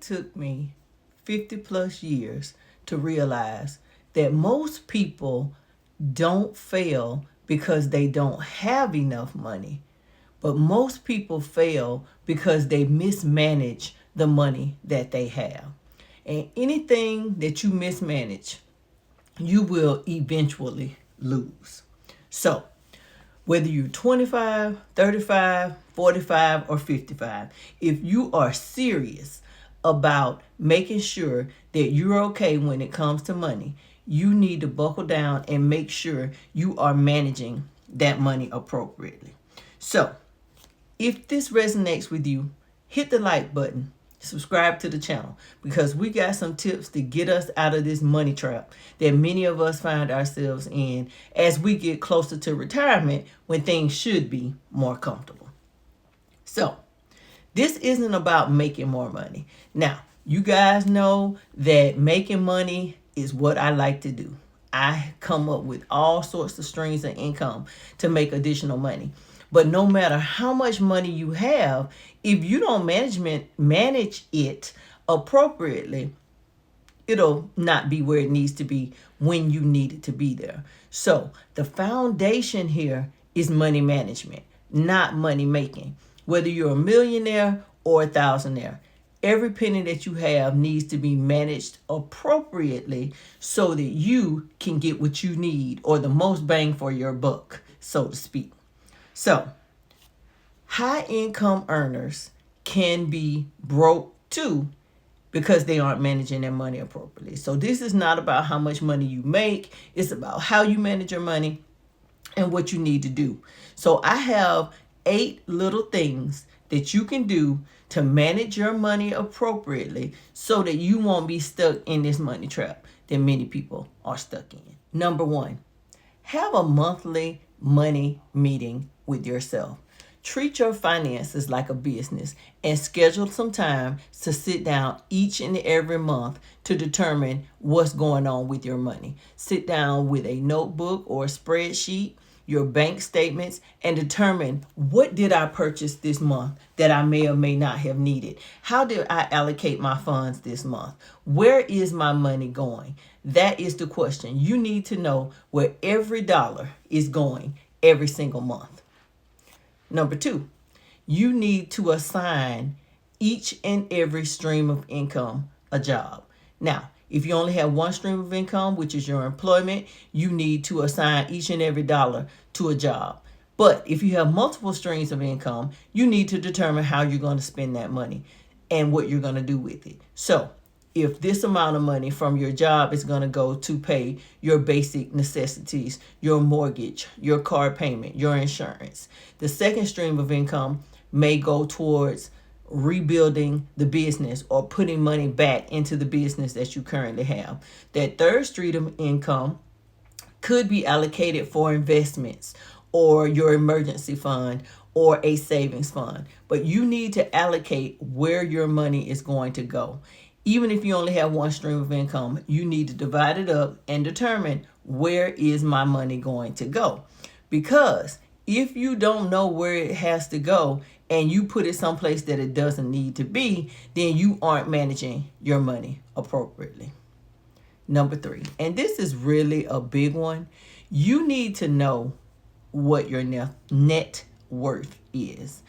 took me 50 plus years to realize that most people don't fail because they don't have enough money, but most people fail because they mismanage the money that they have. And anything that you mismanage, you will eventually lose. So, whether you're 25, 35, 45, or 55, if you are serious about making sure that you're okay when it comes to money, you need to buckle down and make sure you are managing that money appropriately. So, if this resonates with you, hit the like button, subscribe to the channel, because we got some tips to get us out of this money trap that many of us find ourselves in as we get closer to retirement when things should be more comfortable. So, this isn't about making more money. Now, you guys know that making money is what I like to do. I come up with all sorts of streams of income to make additional money. But no matter how much money you have, if you don't manage it appropriately, it'll not be where it needs to be when you need it to be there. So the foundation here is money management, not money making. Whether you're a millionaire or a thousandaire, every penny that you have needs to be managed appropriately so that you can get what you need, or the most bang for your buck, so to speak. So, high income earners can be broke too because they aren't managing their money appropriately. So, this is not about how much money you make, it's about how you manage your money and what you need to do. So, I have 8 little things that you can do to manage your money appropriately so that you won't be stuck in this money trap that many people are stuck in. Number 1, have a monthly money meeting with yourself. Treat your finances like a business and schedule some time to sit down each and every month to determine what's going on with your money. Sit down with a notebook or a spreadsheet, your bank statements, and determine, what did I purchase this month that I may or may not have needed? How did I allocate my funds this month? Where is my money going? That is the question. You need to know where every dollar is going every single month. Number 2, you need to assign each and every stream of income a job. Now, if you only have one stream of income, which is your employment, you need to assign each and every dollar to a job. But if you have multiple streams of income, you need to determine how you're going to spend that money and what you're going to do with it. So, if this amount of money from your job is going to go to pay your basic necessities, your mortgage, your car payment, your insurance, the second stream of income may go towards rebuilding the business or putting money back into the business that you currently have. That third stream of income could be allocated for investments or your emergency fund or a savings fund. But you need to allocate where your money is going to go. Even if you only have one stream of income, you need to divide it up and determine, where is my money going to go? Because if you don't know where it has to go and you put it someplace that it doesn't need to be, then you aren't managing your money appropriately. Number 3, and this is really a big one, you need to know what your net worth is.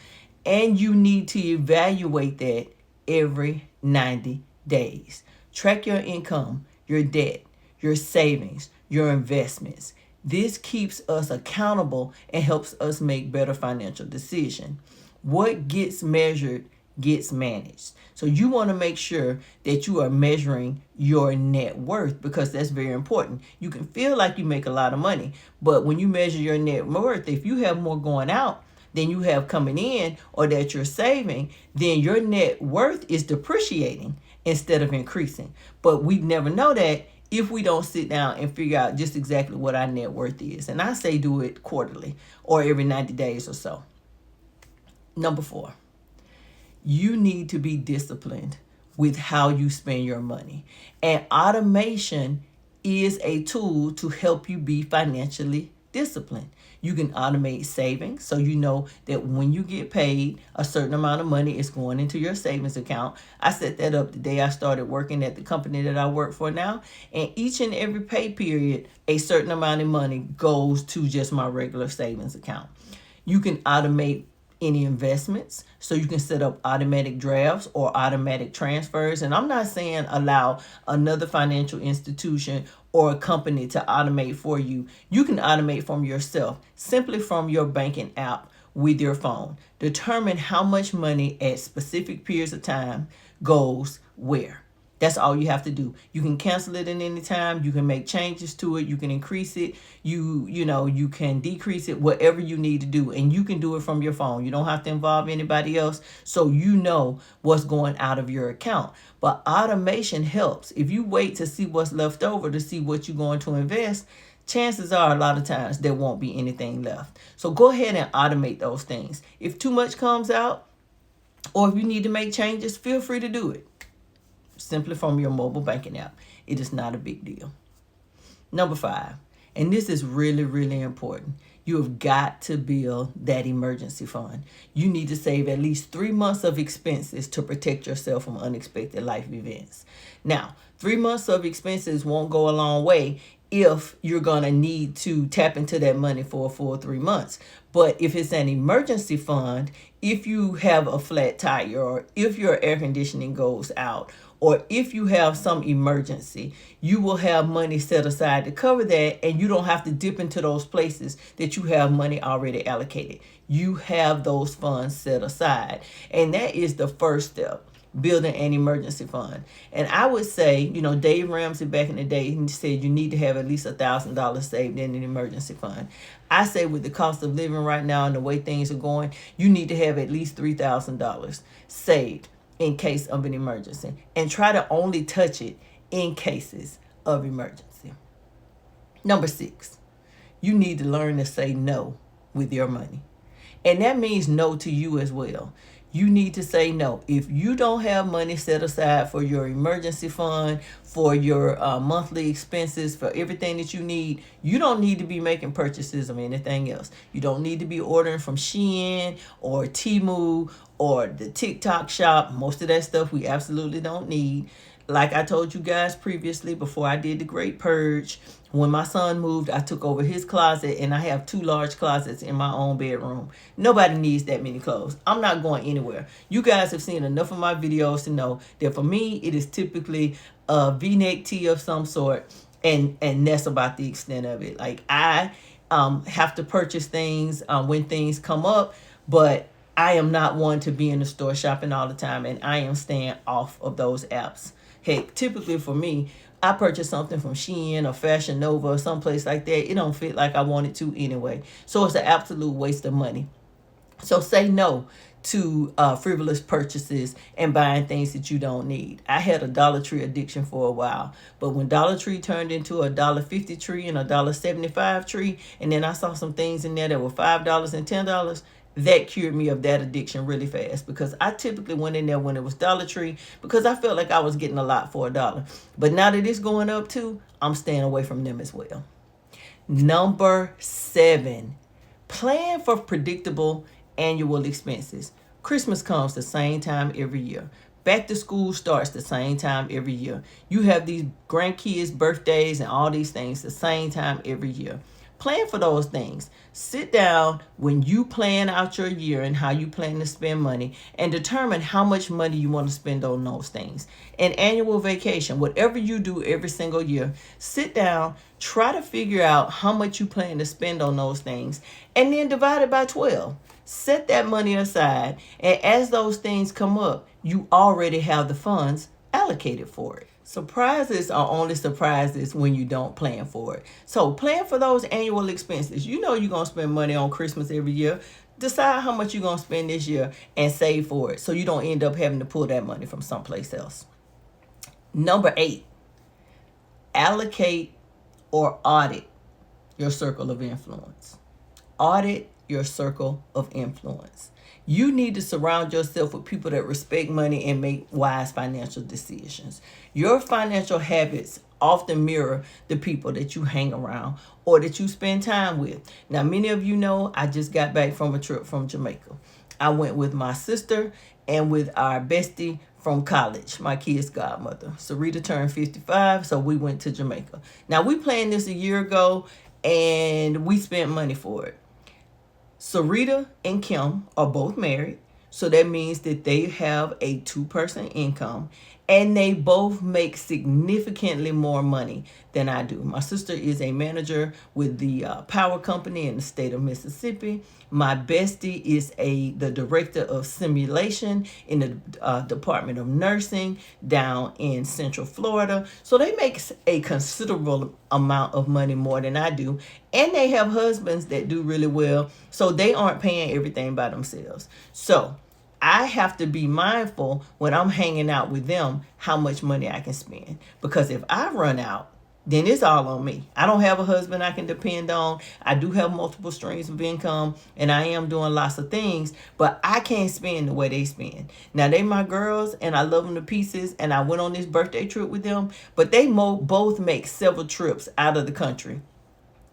And you need to evaluate that every 90 days. Track your income, your debt, your savings, your investments. This keeps us accountable and helps us make better financial decisions. What gets measured gets managed. So you want to make sure that you are measuring your net worth, because that's very important. You can feel like you make a lot of money, but when you measure your net worth, if you have more going out than you have coming in, or that you're saving, then your net worth is depreciating instead of increasing. But we never know that if we don't sit down and figure out just exactly what our net worth is. And I say do it quarterly or every 90 days or so. Number 4, you need to be disciplined with how you spend your money. And automation is a tool to help you be financially discipline. You can automate savings, so you know that when you get paid, a certain amount of money is going into your savings account. I set that up the day I started working at the company that I work for now, and each and every pay period, a certain amount of money goes to just my regular savings account. You can automate any investments, so you can set up automatic drafts or automatic transfers. And I'm not saying allow another financial institution or a company to automate for you. You can automate from yourself, simply from your banking app with your phone. Determine how much money at specific periods of time goes where. That's all you have to do. You can cancel it at any time. You can make changes to it. You can increase it. You can decrease it, whatever you need to do. And you can do it from your phone. You don't have to involve anybody else, so you know what's going out of your account. But automation helps. If you wait to see what's left over to see what you're going to invest, chances are a lot of times there won't be anything left. So go ahead and automate those things. If too much comes out, or if you need to make changes, feel free to do it simply from your mobile banking app. It is not a big deal. Number 5, and this is really, really important. You have got to build that emergency fund. You need to save at least 3 months of expenses to protect yourself from unexpected life events. Now, 3 months of expenses won't go a long way if you're going to need to tap into that money for a full 3 months. But if it's an emergency fund, if you have a flat tire, or if your air conditioning goes out, or if you have some emergency, you will have money set aside to cover that, and you don't have to dip into those places that you have money already allocated. You have those funds set aside, and that is the first step. Building an emergency fund. And I would say, Dave Ramsey back in the day, he said you need to have at least $1,000 saved in an emergency fund. I say with the cost of living right now and the way things are going, you need to have at least $3,000 saved in case of an emergency, and try to only touch it in cases of emergency. Number 6, you need to learn to say no with your money. And that means no to you as well. You need to say no. If you don't have money set aside for your emergency fund, for your monthly expenses, for everything that you need, you don't need to be making purchases of anything else. You don't need to be ordering from Shein or Temu or the TikTok shop. Most of that stuff we absolutely don't need. Like I told you guys previously, before I did the Great Purge, when my son moved, I took over his closet, and I have 2 large closets in my own bedroom. Nobody needs that many clothes. I'm not going anywhere. You guys have seen enough of my videos to know that for me, it is typically a V-neck tee of some sort, and that's about the extent of it. Like, I have to purchase things when things come up, but I am not one to be in the store shopping all the time, and I am staying off of those apps. Heck, typically for me, I purchase something from Shein or Fashion Nova or someplace like that. It don't fit like I want it to anyway. So it's an absolute waste of money. So say no to frivolous purchases and buying things that you don't need. I had a Dollar Tree addiction for a while, but when Dollar Tree turned into a $1.50 tree and a $1.75 tree, and then I saw some things in there that were $5 and $10, that cured me of that addiction really fast, because I typically went in there when it was Dollar Tree because I felt like I was getting a lot for $1. But now that it's going up too, I'm staying away from them as well. Number 7, plan for predictable annual expenses. Christmas comes the same time every year. Back to school starts the same time every year. You have these grandkids' birthdays and all these things the same time every year. Plan for those things. Sit down when you plan out your year and how you plan to spend money, and determine how much money you want to spend on those things. An annual vacation, whatever you do every single year, sit down, try to figure out how much you plan to spend on those things, and then divide it by 12. Set that money aside, and as those things come up, you already have the funds allocated for it. Surprises are only surprises when you don't plan for it. So plan for those annual expenses. You know you're going to spend money on Christmas every year. Decide how much you're going to spend this year and save for it, so you don't end up having to pull that money from someplace else. Number 8, allocate or audit your circle of influence. Audit your circle of influence. You need to surround yourself with people that respect money and make wise financial decisions. Your financial habits often mirror the people that you hang around or that you spend time with. Now, many of you know I just got back from a trip from Jamaica. I went with my sister and with our bestie from college, my kid's godmother. Sarita turned 55, so we went to Jamaica. Now, we planned this a year ago, and we spent money for it. Sarita and Kim are both married, so that means that they have a two-person income, and they both make significantly more money than I do. My sister is a manager with the power company in the state of Mississippi. My bestie is the director of simulation in the Department of Nursing down in Central Florida. So they make a considerable amount of money more than I do. And they have husbands that do really well. So they aren't paying everything by themselves. So I have to be mindful when I'm hanging out with them how much money I can spend. Because if I run out, then it's all on me. I don't have a husband I can depend on. I do have multiple streams of income, and I am doing lots of things, but I can't spend the way they spend. Now, they my girls, and I love them to pieces, and I went on this birthday trip with them, but they both make several trips out of the country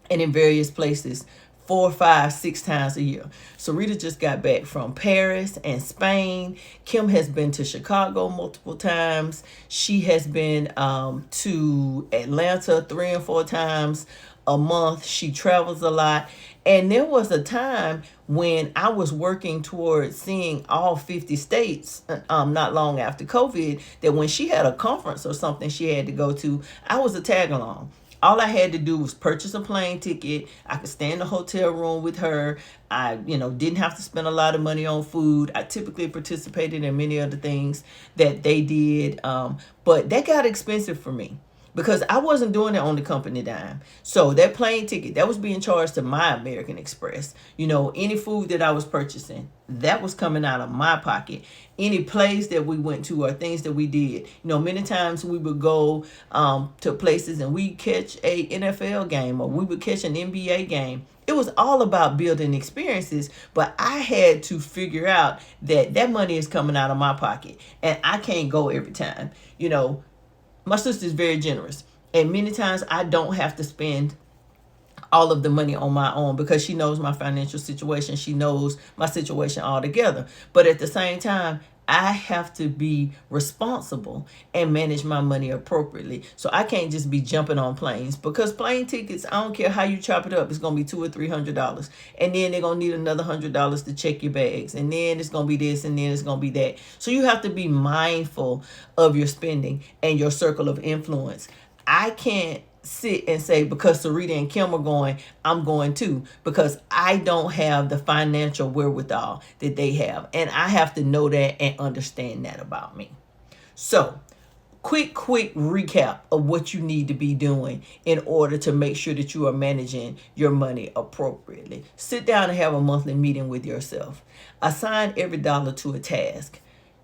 and in various places 4, 5, 6 times a year. Sarita just got back from Paris and Spain. Kim has been to Chicago multiple times. She has been to Atlanta 3 and 4 times a month. She travels a lot. And there was a time when I was working towards seeing all 50 states not long after COVID, that when she had a conference or something she had to go to, I was a tag along. All I had to do was purchase a plane ticket. I could stay in the hotel room with her. I, didn't have to spend a lot of money on food. I typically participated in many other things that they did. But that got expensive for me because I wasn't doing it on the company dime. So that plane ticket, that was being charged to my American Express. Any food that I was purchasing, that was coming out of my pocket. Any place that we went to or things that we did. Many times we would go to places and we catch a NFL game or we would catch an NBA game. It was all about building experiences, but I had to figure out that money is coming out of my pocket and I can't go every time. My sister is very generous, and many times I don't have to spend all of the money on my own because she knows my financial situation. She knows my situation altogether. But at the same time, I have to be responsible and manage my money appropriately. So I can't just be jumping on planes because plane tickets, I don't care how you chop it up, it's going to be $200 or $300. And then they're going to need another $100 to check your bags. And then it's going to be this and then it's going to be that. So you have to be mindful of your spending and your circle of influence. I can't sit and say because Sarita and Kim are going, I'm going too, because I don't have the financial wherewithal that they have. And I have to know that and understand that about me. So, quick recap of what you need to be doing in order to make sure that you are managing your money appropriately. Sit down and have a monthly meeting with yourself. Assign every dollar to a task.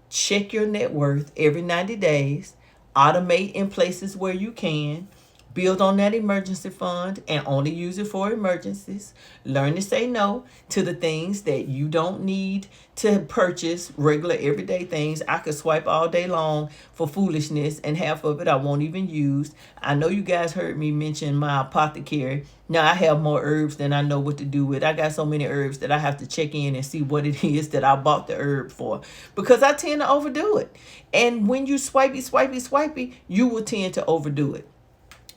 Check your net worth every 90 days. Automate in places where you can. Build on that emergency fund and only use it for emergencies. Learn to say no to the things that you don't need to purchase, regular everyday things. I could swipe all day long for foolishness and half of it I won't even use. I know you guys heard me mention my apothecary. Now I have more herbs than I know what to do with. I got so many herbs that I have to check in and see what it is that I bought the herb for because I tend to overdo it. And when you swipey, you will tend to overdo it.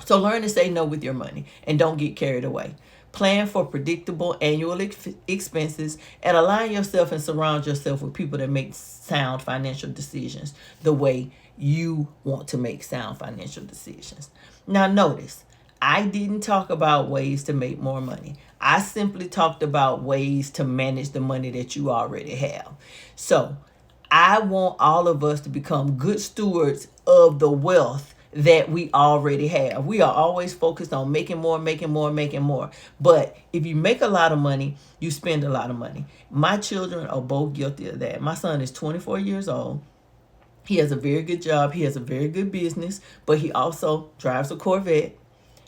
So learn to say no with your money and don't get carried away. Plan for predictable annual expenses and align yourself and surround yourself with people that make sound financial decisions the way you want to make sound financial decisions. Now notice, I didn't talk about ways to make more money. I simply talked about ways to manage the money that you already have. So I want all of us to become good stewards of the wealth that we already have. We are always focused on making more. But if you make a lot of money, you spend a lot of money. My children are both guilty of that. My son is 24 years old. He has a very good job. He has a very good business, but he also drives a Corvette.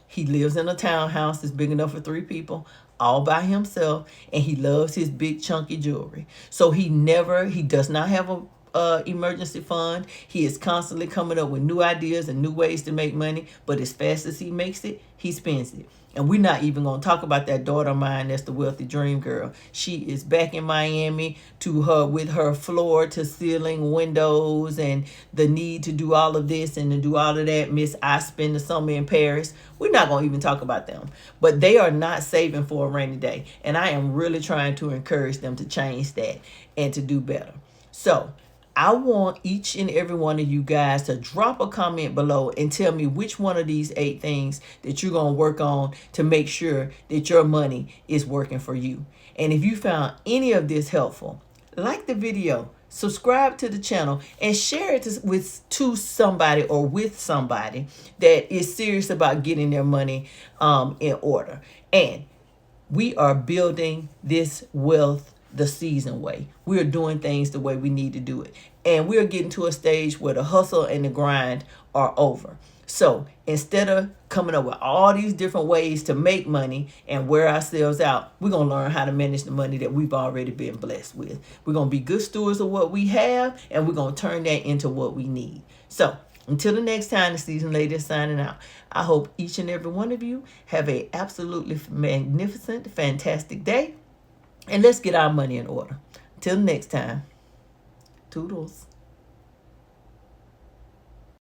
He lives in a townhouse that's big enough for 3 people. all by himself, and he loves his big chunky jewelry. So he does not have a emergency fund. He is constantly coming up with new ideas and new ways to make money, but as fast as he makes it, he spends it. And we're not even going to talk about that daughter of mine that's the wealthy dream girl. She is back in Miami with her floor to ceiling windows and the need to do all of this and to do all of that. Miss I spend the summer in Paris. We're not going to even talk about them. But they are not saving for a rainy day. And I am really trying to encourage them to change that and to do better. So I want each and every one of you guys to drop a comment below and tell me which one of these 8 things that you're going to work on to make sure that your money is working for you. And if you found any of this helpful, like the video, subscribe to the channel, and share it to somebody or with somebody that is serious about getting their money in order. And we are building this wealth the season way. We are doing things the way we need to do it. And we're getting to a stage where the hustle and the grind are over. So instead of coming up with all these different ways to make money and wear ourselves out, we're going to learn how to manage the money that we've already been blessed with. We're going to be good stewards of what we have, and we're going to turn that into what we need. So until the next time, the season lady is signing out. I hope each and every one of you have a absolutely magnificent, fantastic day. And let's get our money in order. Till next time, toodles.